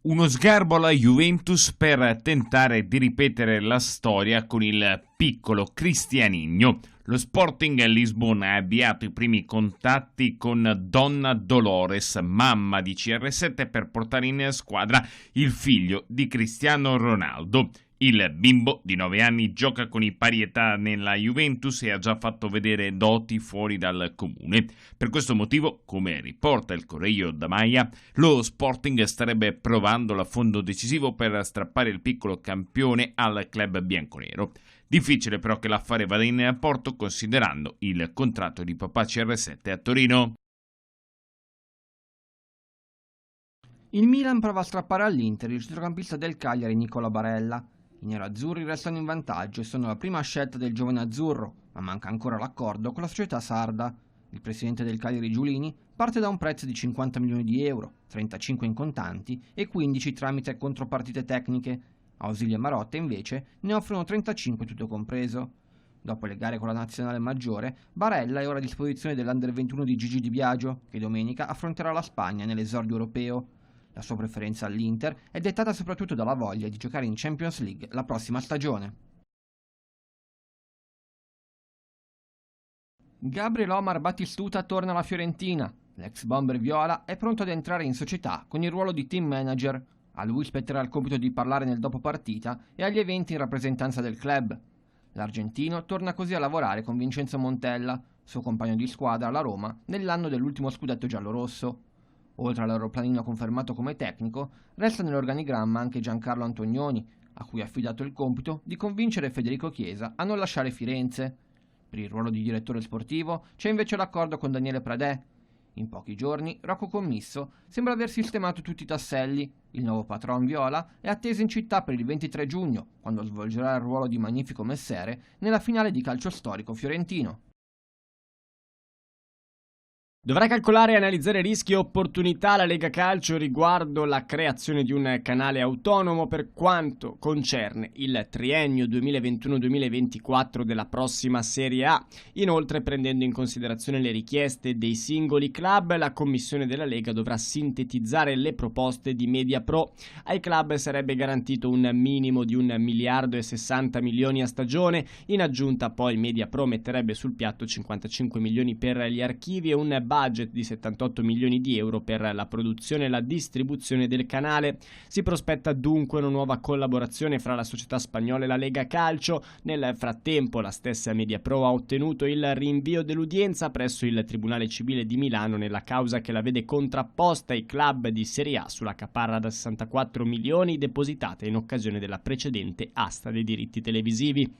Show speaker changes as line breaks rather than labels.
Uno sgarbo alla Juventus per tentare di ripetere la storia con il piccolo Cristianinho. Lo Sporting Lisbona ha avviato i primi contatti con Donna Dolores, mamma di CR7, per portare in squadra il figlio di Cristiano Ronaldo. Il bimbo di 9 anni gioca con i pari età nella Juventus e ha già fatto vedere doti fuori dal comune. Per questo motivo, come riporta il Correio da Maia, lo Sporting starebbe provando l'affondo decisivo per strappare il piccolo campione al club bianconero. Difficile però che l'affare vada in porto considerando il contratto di papà CR7 a Torino.
Il Milan prova a strappare all'Inter il centrocampista del Cagliari Nicola Barella. I nerazzurri restano in vantaggio e sono la prima scelta del giovane azzurro, ma manca ancora l'accordo con la società sarda. Il presidente del Cagliari Giulini parte da un prezzo di 50 milioni di euro, 35 in contanti e 15 tramite contropartite tecniche. Ausilio e Marotta invece ne offrono 35 tutto compreso. Dopo le gare con la nazionale maggiore, Barella è ora a disposizione dell'Under 21 di Gigi Di Biagio, che domenica affronterà la Spagna nell'esordio europeo. La sua preferenza all'Inter è dettata soprattutto dalla voglia di giocare in Champions League la prossima stagione. Gabriel Omar Batistuta torna alla Fiorentina. L'ex bomber viola è pronto ad entrare in società con il ruolo di team manager. A lui spetterà il compito di parlare nel dopopartita e agli eventi in rappresentanza del club. L'argentino torna così a lavorare con Vincenzo Montella, suo compagno di squadra alla Roma, nell'anno dell'ultimo scudetto giallorosso. Oltre all'aeroplanino confermato come tecnico, resta nell'organigramma anche Giancarlo Antonioni, a cui ha affidato il compito di convincere Federico Chiesa a non lasciare Firenze. Per il ruolo di direttore sportivo c'è invece l'accordo con Daniele Pradè. In pochi giorni Rocco Commisso sembra aver sistemato tutti i tasselli. Il nuovo patron viola è atteso in città per il 23 giugno, quando svolgerà il ruolo di magnifico messere nella finale di calcio storico fiorentino.
Dovrà calcolare e analizzare rischi e opportunità la Lega Calcio riguardo la creazione di un canale autonomo per quanto concerne il triennio 2021-2024 della prossima Serie A. Inoltre, prendendo in considerazione le richieste dei singoli club, la commissione della Lega dovrà sintetizzare le proposte di Mediapro. Ai club sarebbe garantito un minimo di 1,60 miliardi a stagione. In aggiunta poi Mediapro metterebbe sul piatto 55 milioni per gli archivi e un budget di 78 milioni di euro per la produzione e la distribuzione del canale. Si prospetta dunque una nuova collaborazione fra la società spagnola e la Lega Calcio. Nel frattempo la stessa Mediapro ha ottenuto il rinvio dell'udienza presso il Tribunale Civile di Milano nella causa che la vede contrapposta ai club di Serie A sulla caparra da 64 milioni depositata in occasione della precedente asta dei diritti televisivi.